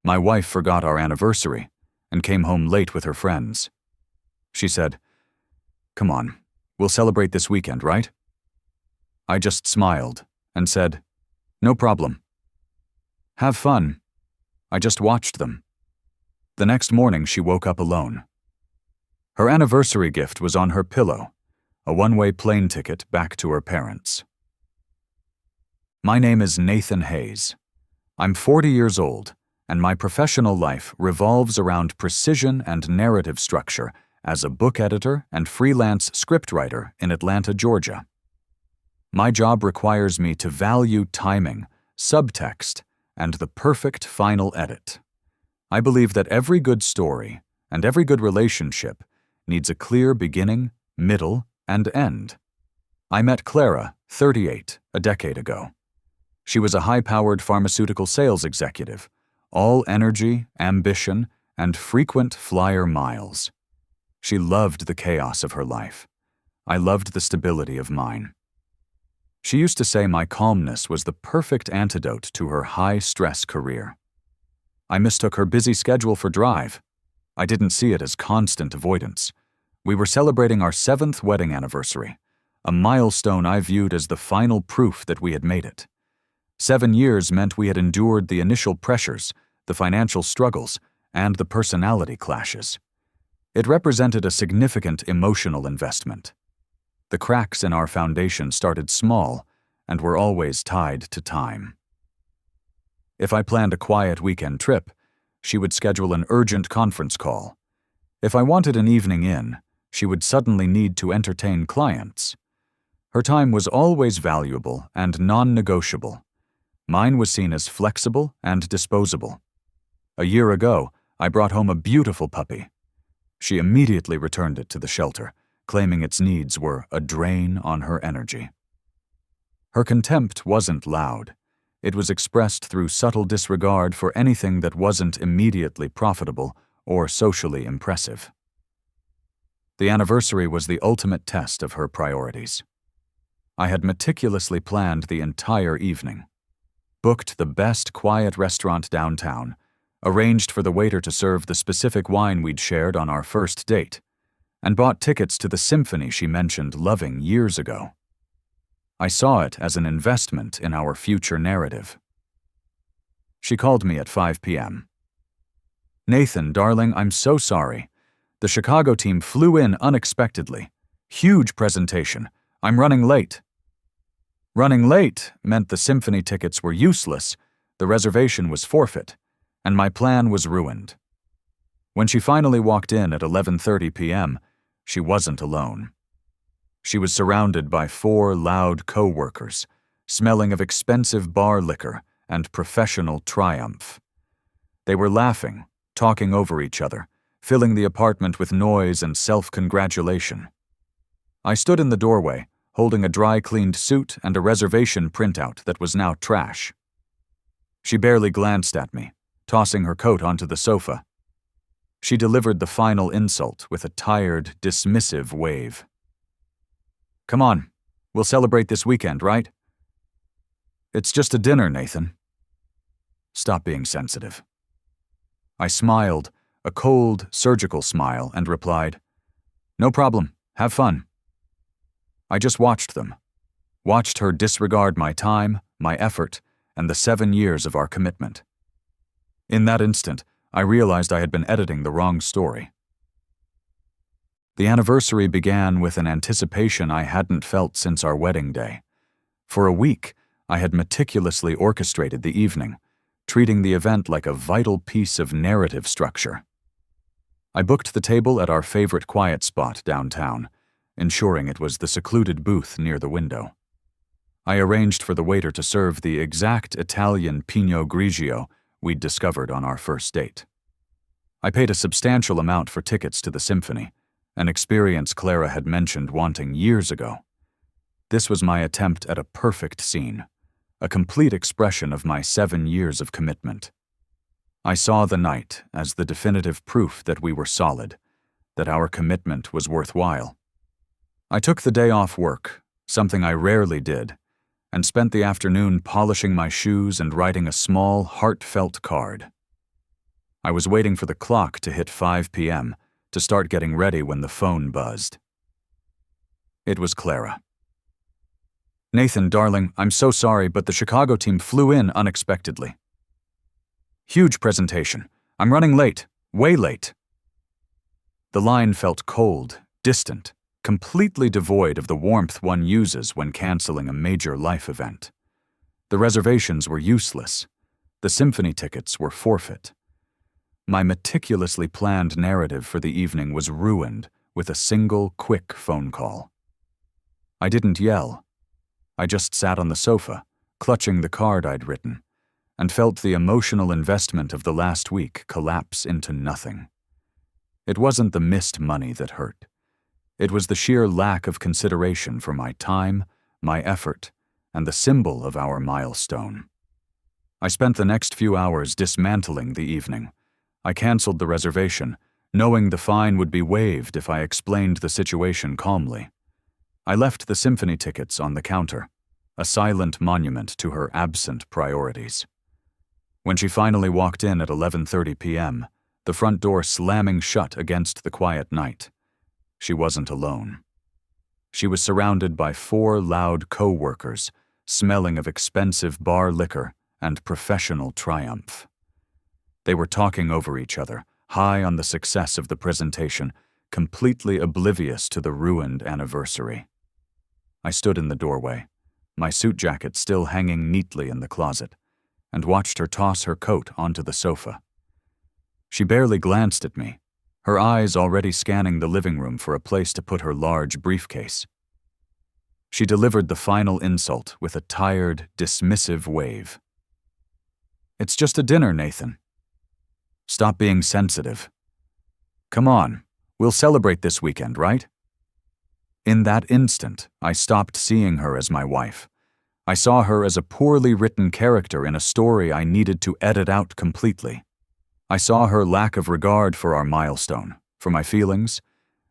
My wife forgot our anniversary and came home late with her friends. She said, "Come on, we'll celebrate this weekend, right?" I just smiled and said, "No problem." "Have fun." I just watched them. The next morning she woke up alone. Her anniversary gift was on her pillow, a one-way plane ticket back to her parents. My name is Nathan Hayes. I'm 40 years old, and my professional life revolves around precision and narrative structure as a book editor and freelance scriptwriter in Atlanta, Georgia. My job requires me to value timing, subtext, and the perfect final edit. I believe that every good story and every good relationship needs a clear beginning, middle, and end. I met Clara, 38, a decade ago. She was a high-powered pharmaceutical sales executive, all energy, ambition, and frequent flyer miles. She loved the chaos of her life. I loved the stability of mine. She used to say my calmness was the perfect antidote to her high-stress career. I mistook her busy schedule for drive. I didn't see it as constant avoidance. We were celebrating our 7th wedding anniversary, a milestone I viewed as the final proof that we had made it. 7 years meant we had endured the initial pressures, the financial struggles, and the personality clashes. It represented a significant emotional investment. The cracks in our foundation started small and were always tied to time. If I planned a quiet weekend trip, she would schedule an urgent conference call. If I wanted an evening in, she would suddenly need to entertain clients. Her time was always valuable and non-negotiable. Mine was seen as flexible and disposable. A year ago, I brought home a beautiful puppy. She immediately returned it to the shelter, claiming its needs were a drain on her energy. Her contempt wasn't loud. It was expressed through subtle disregard for anything that wasn't immediately profitable or socially impressive. The anniversary was the ultimate test of her priorities. I had meticulously planned the entire evening, booked the best quiet restaurant downtown, arranged for the waiter to serve the specific wine we'd shared on our first date, and bought tickets to the symphony she mentioned loving years ago. I saw it as an investment in our future narrative. She called me at 5 p.m. "Nathan, darling, I'm so sorry. The Chicago team flew in unexpectedly. Huge presentation. I'm running late." Running late meant the symphony tickets were useless, the reservation was forfeit, and my plan was ruined. When she finally walked in at 11:30 p.m., she wasn't alone. She was surrounded by 4 loud co-workers, smelling of expensive bar liquor and professional triumph. They were laughing, talking over each other, filling the apartment with noise and self-congratulation. I stood in the doorway, holding a dry-cleaned suit and a reservation printout that was now trash. She barely glanced at me, tossing her coat onto the sofa. She delivered the final insult with a tired, dismissive wave. "Come on, we'll celebrate this weekend, right?" "It's just a dinner, Nathan." Stop being sensitive. I smiled, a cold, surgical smile, and replied, "No problem, have fun." I just watched them, watched her disregard my time, my effort, and the 7 years of our commitment. In that instant, I realized I had been editing the wrong story. The anniversary began with an anticipation I hadn't felt since our wedding day. For a week, I had meticulously orchestrated the evening, treating the event like a vital piece of narrative structure. I booked the table at our favorite quiet spot downtown, ensuring it was the secluded booth near the window. I arranged for the waiter to serve the exact Italian Pinot Grigio we'd discovered on our first date. I paid a substantial amount for tickets to the symphony, an experience Clara had mentioned wanting years ago. This was my attempt at a perfect scene, a complete expression of my 7 years of commitment. I saw the night as the definitive proof that we were solid, that our commitment was worthwhile. I took the day off work, something I rarely did, and spent the afternoon polishing my shoes and writing a small, heartfelt card. I was waiting for the clock to hit 5 p.m. to start getting ready when the phone buzzed. It was Clara. "Nathan, darling, I'm so sorry, but the Chicago team flew in unexpectedly. Huge presentation. I'm running late, way late." The line felt cold, distant, completely devoid of the warmth one uses when canceling a major life event. The reservations were useless. The symphony tickets were forfeit. My meticulously planned narrative for the evening was ruined with a single, quick phone call. I didn't yell. I just sat on the sofa, clutching the card I'd written, and felt the emotional investment of the last week collapse into nothing. It wasn't the missed money that hurt. It was the sheer lack of consideration for my time, my effort, and the symbol of our milestone. I spent the next few hours dismantling the evening. I canceled the reservation, knowing the fine would be waived if I explained the situation calmly. I left the symphony tickets on the counter, a silent monument to her absent priorities. When she finally walked in at 11:30 p.m., the front door slamming shut against the quiet night, she wasn't alone. She was surrounded by 4 loud co-workers, smelling of expensive bar liquor and professional triumph. They were talking over each other, high on the success of the presentation, completely oblivious to the ruined anniversary. I stood in the doorway, my suit jacket still hanging neatly in the closet, and watched her toss her coat onto the sofa. She barely glanced at me, her eyes already scanning the living room for a place to put her large briefcase. She delivered the final insult with a tired, dismissive wave. "It's just a dinner, Nathan. Stop being sensitive. Come on, we'll celebrate this weekend, right?" In that instant, I stopped seeing her as my wife. I saw her as a poorly written character in a story I needed to edit out completely. I saw her lack of regard for our milestone, for my feelings,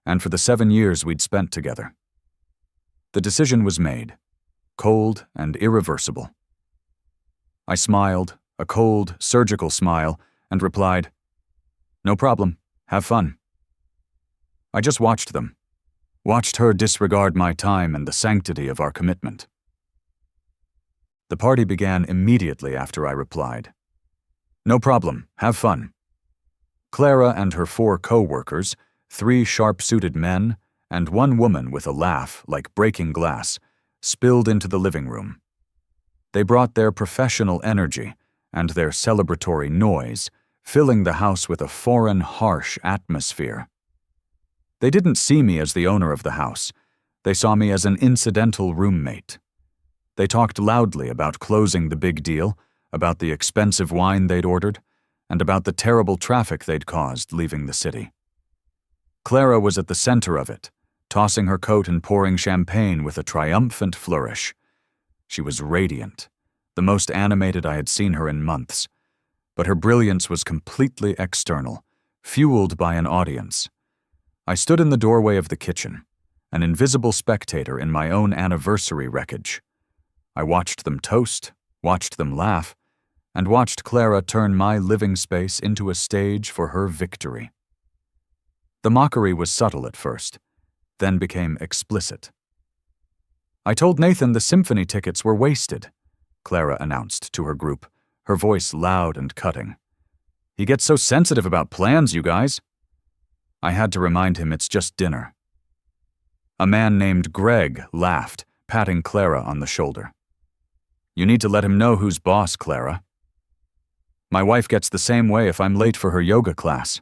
and for the 7 years we'd spent together. The decision was made, cold and irreversible. I smiled, a cold, surgical smile, and replied, "No problem, have fun." I just watched them. Watched her disregard my time and the sanctity of our commitment. The party began immediately after I replied. "No problem, have fun." Clara and her 4 co-workers, 3 sharp-suited men, and 1 woman with a laugh like breaking glass, spilled into the living room. They brought their professional energy and their celebratory noise, filling the house with a foreign, harsh atmosphere. They didn't see me as the owner of the house. They saw me as an incidental roommate. They talked loudly about closing the big deal, about the expensive wine they'd ordered, and about the terrible traffic they'd caused leaving the city. Clara was at the center of it, tossing her coat and pouring champagne with a triumphant flourish. She was radiant, the most animated I had seen her in months, but her brilliance was completely external, fueled by an audience. I stood in the doorway of the kitchen, an invisible spectator in my own anniversary wreckage. I watched them toast, watched them laugh, and watched Clara turn my living space into a stage for her victory. The mockery was subtle at first, then became explicit. "I told Nathan the symphony tickets were wasted," Clara announced to her group, her voice loud and cutting. "He gets so sensitive about plans, you guys." I had to remind him it's just dinner. A man named Greg laughed, patting Clara on the shoulder. "You need to let him know who's boss, Clara. My wife gets the same way if I'm late for her yoga class."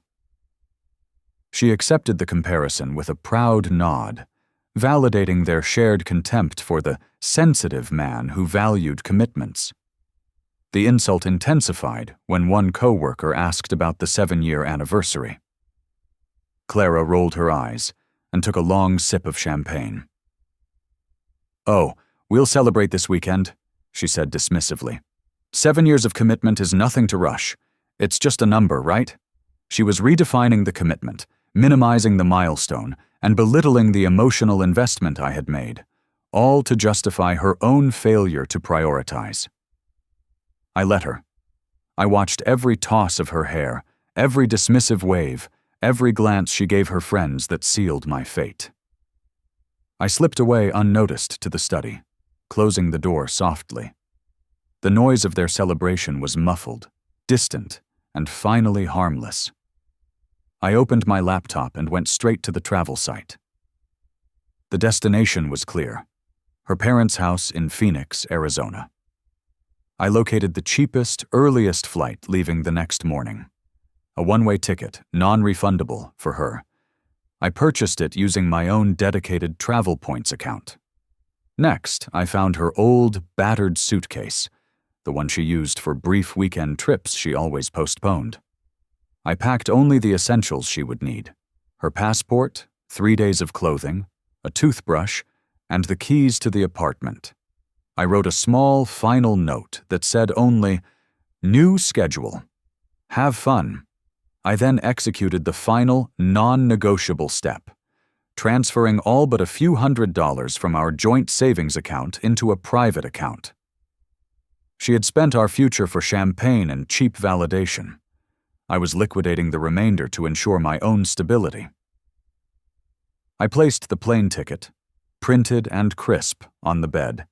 She accepted the comparison with a proud nod, validating their shared contempt for the sensitive man who valued commitments. The insult intensified when one co-worker asked about the 7-year anniversary. Clara rolled her eyes and took a long sip of champagne. "Oh, we'll celebrate this weekend," she said dismissively. 7 years of commitment is nothing to rush. It's just a number, right?" She was redefining the commitment, minimizing the milestone, and belittling the emotional investment I had made, all to justify her own failure to prioritize. I let her. I watched every toss of her hair, every dismissive wave, every glance she gave her friends that sealed my fate. I slipped away unnoticed to the study, closing the door softly. The noise of their celebration was muffled, distant, and finally harmless. I opened my laptop and went straight to the travel site. The destination was clear: her parents' house in Phoenix, Arizona. I located the cheapest, earliest flight leaving the next morning. A one-way ticket, non-refundable, for her. I purchased it using my own dedicated Travel Points account. Next, I found her old, battered suitcase, the one she used for brief weekend trips she always postponed. I packed only the essentials she would need: her passport, 3 days of clothing, a toothbrush, and the keys to the apartment. I wrote a small, final note that said only, "New schedule. Have fun." I then executed the final, non-negotiable step, transferring all but a few $100s from our joint savings account into a private account. She had spent our future for champagne and cheap validation. I was liquidating the remainder to ensure my own stability. I placed the plane ticket, printed and crisp, on the bed,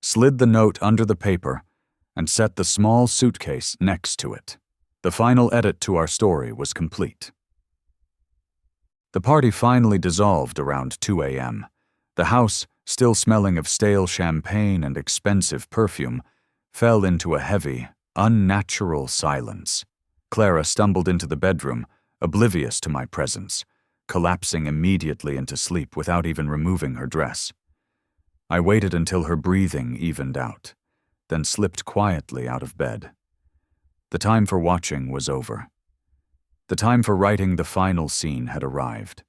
slid the note under the paper, and set the small suitcase next to it. The final edit to our story was complete. The party finally dissolved around 2 a.m. The house, still smelling of stale champagne and expensive perfume, fell into a heavy, unnatural silence. Clara stumbled into the bedroom, oblivious to my presence, collapsing immediately into sleep without even removing her dress. I waited until her breathing evened out, then slipped quietly out of bed. The time for watching was over. The time for writing the final scene had arrived.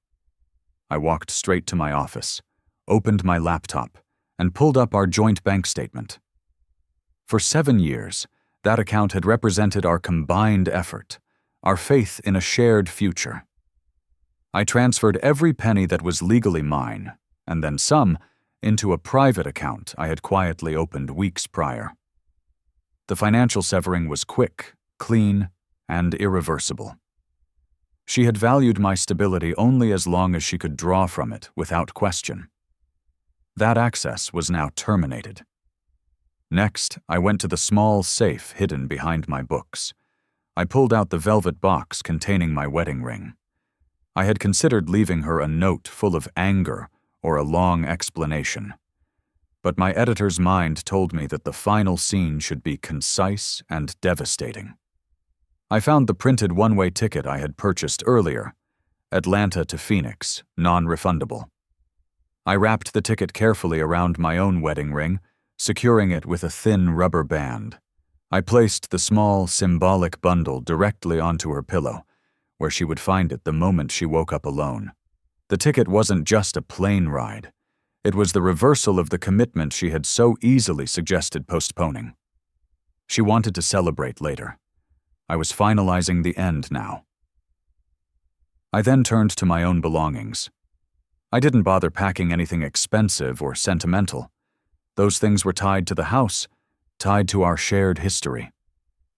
I walked straight to my office, opened my laptop, and pulled up our joint bank statement. For 7 years, that account had represented our combined effort, our faith in a shared future. I transferred every penny that was legally mine, and then some, into a private account I had quietly opened weeks prior. The financial severing was quick, clean, and irreversible. She had valued my stability only as long as she could draw from it without question. That access was now terminated. Next, I went to the small safe hidden behind my books. I pulled out the velvet box containing my wedding ring. I had considered leaving her a note full of anger or a long explanation. But my editor's mind told me that the final scene should be concise and devastating. I found the printed one-way ticket I had purchased earlier, Atlanta to Phoenix, non-refundable. I wrapped the ticket carefully around my own wedding ring, securing it with a thin rubber band. I placed the small, symbolic bundle directly onto her pillow, where she would find it the moment she woke up alone. The ticket wasn't just a plane ride. It was the reversal of the commitment she had so easily suggested postponing. She wanted to celebrate later. I was finalizing the end now. I then turned to my own belongings. I didn't bother packing anything expensive or sentimental. Those things were tied to the house, tied to our shared history.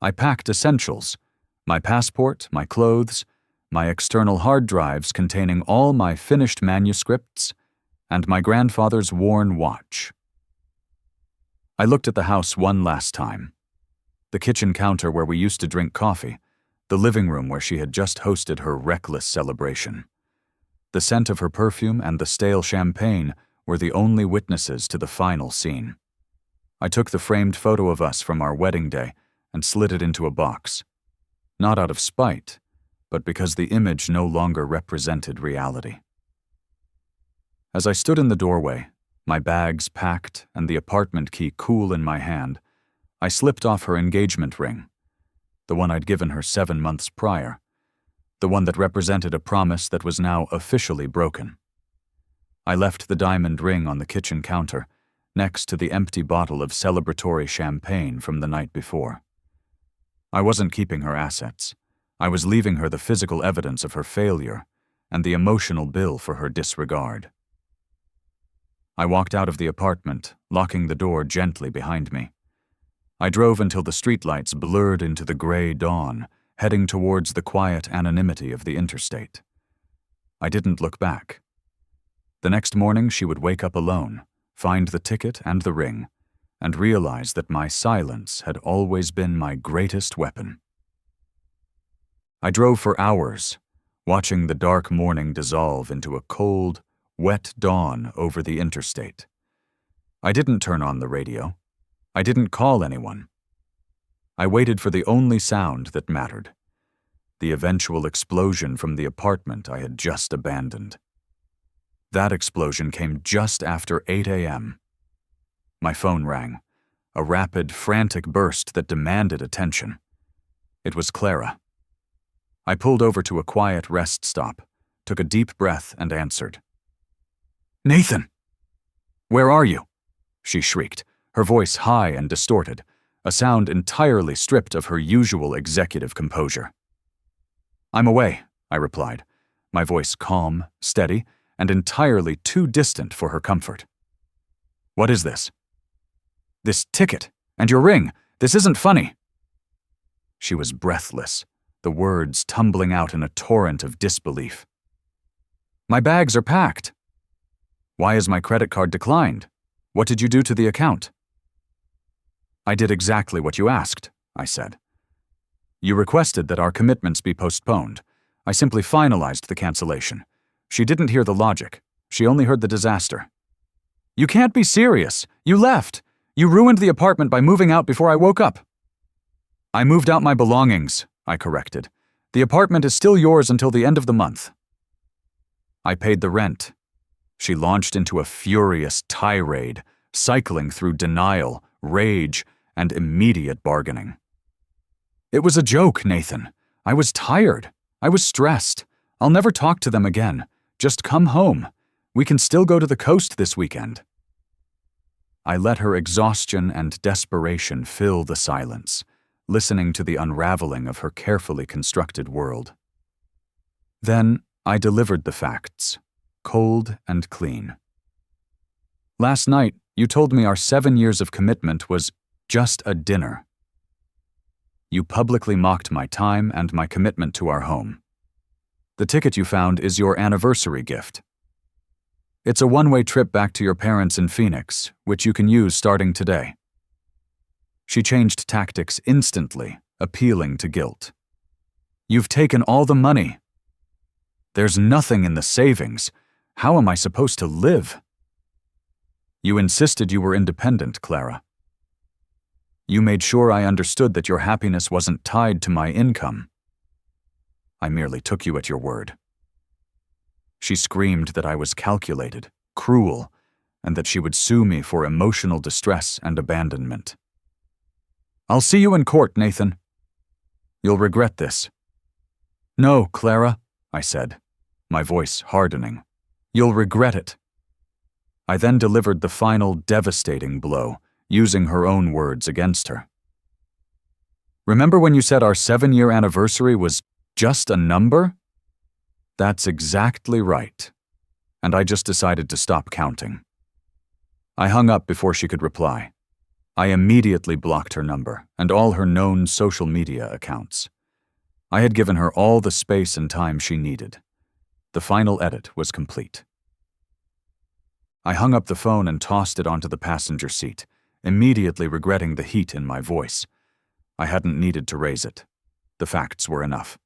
I packed essentials: my passport, my clothes, my external hard drives containing all my finished manuscripts, and my grandfather's worn watch. I looked at the house one last time. The kitchen counter where we used to drink coffee, the living room where she had just hosted her reckless celebration. The scent of her perfume and the stale champagne were the only witnesses to the final scene. I took the framed photo of us from our wedding day and slid it into a box. Not out of spite, but because the image no longer represented reality. As I stood in the doorway, my bags packed and the apartment key cool in my hand, I slipped off her engagement ring, the one I'd given her 7 months prior, the one that represented a promise that was now officially broken. I left the diamond ring on the kitchen counter, next to the empty bottle of celebratory champagne from the night before. I wasn't keeping her assets. I was leaving her the physical evidence of her failure and the emotional bill for her disregard. I walked out of the apartment, locking the door gently behind me. I drove until the streetlights blurred into the gray dawn heading towards the quiet anonymity of the interstate. I didn't look back. The next morning she would wake up alone, find the ticket and the ring, and realize that my silence had always been my greatest weapon. I drove for hours, watching the dark morning dissolve into a cold, wet dawn over the interstate. I didn't turn on the radio. I didn't call anyone. I waited for the only sound that mattered, the eventual explosion from the apartment I had just abandoned. That explosion came just after 8 a.m. My phone rang, a rapid, frantic burst that demanded attention. It was Clara. I pulled over to a quiet rest stop, took a deep breath, and answered. "Nathan!" "Where are you?" she shrieked, her voice high and distorted, a sound entirely stripped of her usual executive composure. "I'm away," I replied, my voice calm, steady, and entirely too distant for her comfort. "What is this?" "This ticket, and your ring. This isn't funny." She was breathless, the words tumbling out in a torrent of disbelief. "My bags are packed." "Why is my credit card declined? What did you do to the account?" "I did exactly what you asked," I said. "You requested that our commitments be postponed. I simply finalized the cancellation. She didn't hear the logic. She only heard the disaster." "You can't be serious. You left. You ruined the apartment by moving out before I woke up." "I moved out my belongings," I corrected. "The apartment is still yours until the end of the month." "I paid the rent." She launched into a furious tirade, cycling through denial, rage, and immediate bargaining. "It was a joke, Nathan. I was tired. I was stressed. I'll never talk to them again. Just come home. We can still go to the coast this weekend." I let her exhaustion and desperation fill the silence, listening to the unraveling of her carefully constructed world. Then I delivered the facts, cold and clean. "Last night, you told me our 7 years of commitment was just a dinner. You publicly mocked my time and my commitment to our home. The ticket you found is your anniversary gift. It's a one-way trip back to your parents in Phoenix, which you can use starting today." She changed tactics instantly, appealing to guilt. "You've taken all the money." "There's nothing in the savings. How am I supposed to live?" "You insisted you were independent, Clara. You made sure I understood that your happiness wasn't tied to my income." "I merely took you at your word." She screamed that I was calculated, cruel, and that she would sue me for emotional distress and abandonment. "I'll see you in court, Nathan." "You'll regret this." "No, Clara," I said, my voice hardening. "You'll regret it." I then delivered the final devastating blow, using her own words against her. "Remember when you said our 7-year anniversary was just a number?" "That's exactly right." And I just decided to stop counting. I hung up before she could reply. I immediately blocked her number and all her known social media accounts. I had given her all the space and time she needed. The final edit was complete. I hung up the phone and tossed it onto the passenger seat, immediately regretting the heat in my voice. I hadn't needed to raise it. The facts were enough.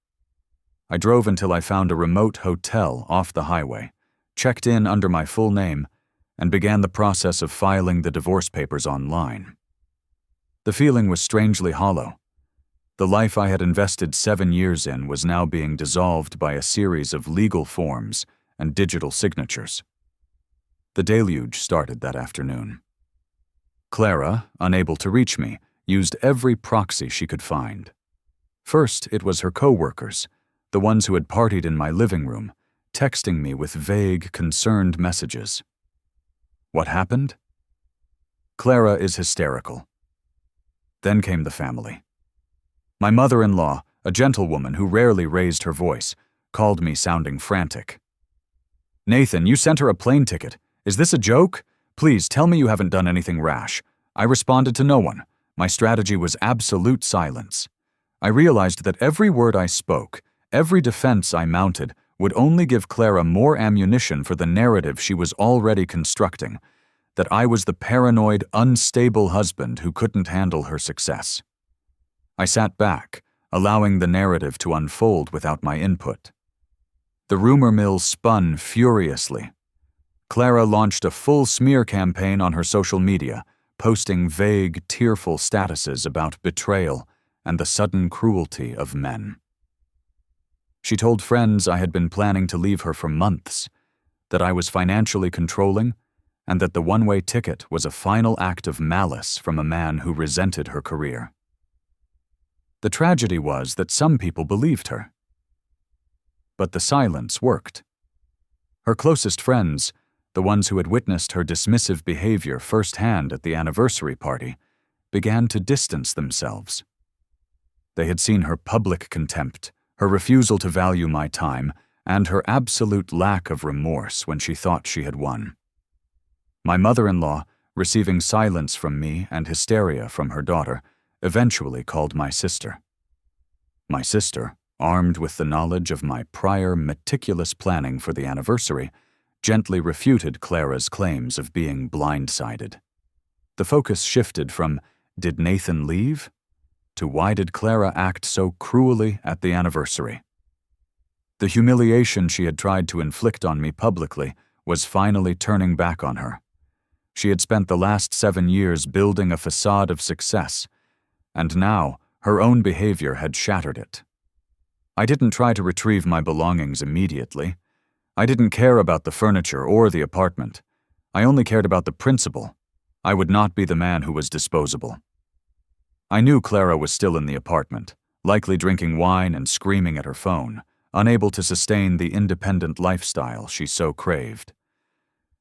I drove until I found a remote hotel off the highway, checked in under my full name, and began the process of filing the divorce papers online. The feeling was strangely hollow. The life I had invested 7 years in was now being dissolved by a series of legal forms and digital signatures. The deluge started that afternoon. Clara, unable to reach me, used every proxy she could find. First, it was her co-workers, the ones who had partied in my living room, texting me with vague, concerned messages. What happened? Clara is hysterical. Then came the family. My mother-in-law, a gentlewoman who rarely raised her voice, called me sounding frantic. "Nathan, you sent her a plane ticket. Is this a joke? Please tell me you haven't done anything rash." I responded to no one. My strategy was absolute silence. I realized that every word I spoke, every defense I mounted, would only give Clara more ammunition for the narrative she was already constructing, that I was the paranoid, unstable husband who couldn't handle her success. I sat back, allowing the narrative to unfold without my input. The rumor mill spun furiously. Clara launched a full smear campaign on her social media, posting vague, tearful statuses about betrayal and the sudden cruelty of men. She told friends I had been planning to leave her for months, that I was financially controlling, and that the one-way ticket was a final act of malice from a man who resented her career. The tragedy was that some people believed her. But the silence worked. Her closest friends, the ones who had witnessed her dismissive behavior firsthand at the anniversary party, began to distance themselves. They had seen her public contempt, her refusal to value my time, and her absolute lack of remorse when she thought she had won. My mother-in-law, receiving silence from me and hysteria from her daughter, eventually called my sister. My sister, armed with the knowledge of my prior meticulous planning for the anniversary, gently refuted Clara's claims of being blindsided. The focus shifted from, "Did Nathan leave?" to "Why did Clara act so cruelly at the anniversary?" The humiliation she had tried to inflict on me publicly was finally turning back on her. She had spent the last 7 years building a facade of success, and now her own behavior had shattered it. I didn't try to retrieve my belongings immediately. I didn't care about the furniture or the apartment. I only cared about the principle. I would not be the man who was disposable. I knew Clara was still in the apartment, likely drinking wine and screaming at her phone, unable to sustain the independent lifestyle she so craved.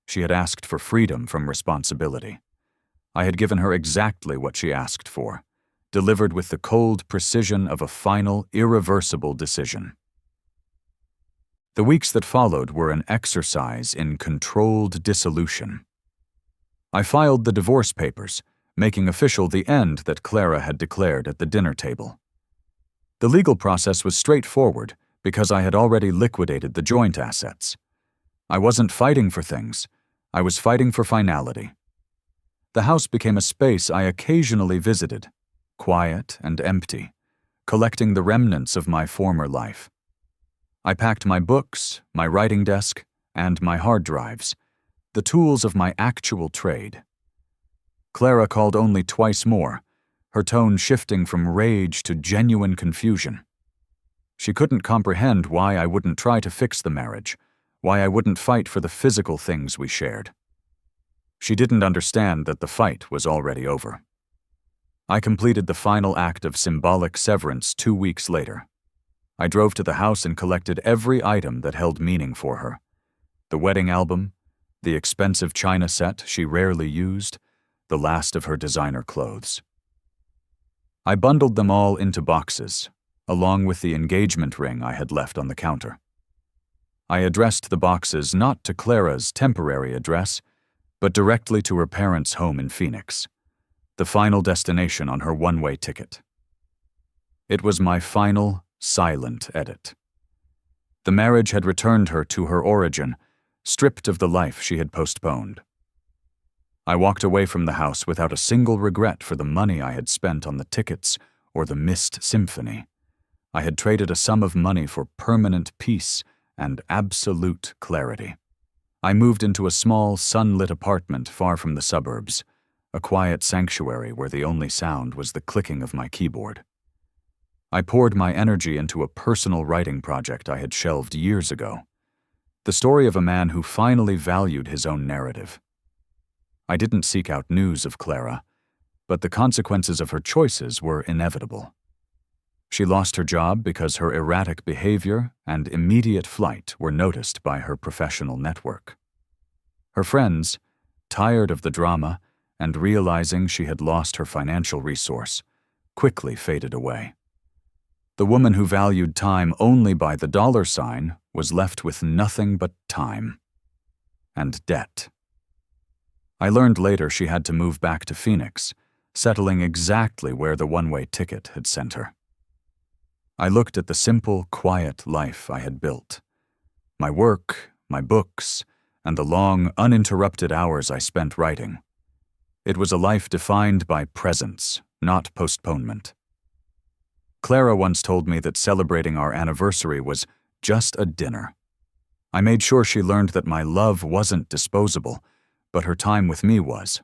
She had asked for freedom from responsibility. I had given her exactly what she asked for, delivered with the cold precision of a final, irreversible decision. The weeks that followed were an exercise in controlled dissolution. I filed the divorce papers, making official the end that Clara had declared at the dinner table. The legal process was straightforward because I had already liquidated the joint assets. I wasn't fighting for things. I was fighting for finality. The house became a space I occasionally visited, quiet and empty, collecting the remnants of my former life. I packed my books, my writing desk, and my hard drives, the tools of my actual trade. Clara called only twice more, her tone shifting from rage to genuine confusion. She couldn't comprehend why I wouldn't try to fix the marriage, why I wouldn't fight for the physical things we shared. She didn't understand that the fight was already over. I completed the final act of symbolic severance 2 weeks later. I drove to the house and collected every item that held meaning for her. The wedding album, the expensive china set she rarely used, the last of her designer clothes. I bundled them all into boxes, along with the engagement ring I had left on the counter. I addressed the boxes not to Clara's temporary address, but directly to her parents' home in Phoenix, the final destination on her one-way ticket. It was my final, silent edit. The marriage had returned her to her origin, stripped of the life she had postponed. I walked away from the house without a single regret for the money I had spent on the tickets or the missed symphony. I had traded a sum of money for permanent peace and absolute clarity. I moved into a small, sunlit apartment far from the suburbs, a quiet sanctuary where the only sound was the clicking of my keyboard. I poured my energy into a personal writing project I had shelved years ago, the story of a man who finally valued his own narrative. I didn't seek out news of Clara, but the consequences of her choices were inevitable. She lost her job because her erratic behavior and immediate flight were noticed by her professional network. Her friends, tired of the drama and realizing she had lost her financial resource, quickly faded away. The woman who valued time only by the dollar sign was left with nothing but time and debt. I learned later she had to move back to Phoenix, settling exactly where the one-way ticket had sent her. I looked at the simple, quiet life I had built. My work, my books, and the long, uninterrupted hours I spent writing. It was a life defined by presence, not postponement. Clara once told me that celebrating our anniversary was just a dinner. I made sure she learned that my love wasn't disposable, but her time with me was.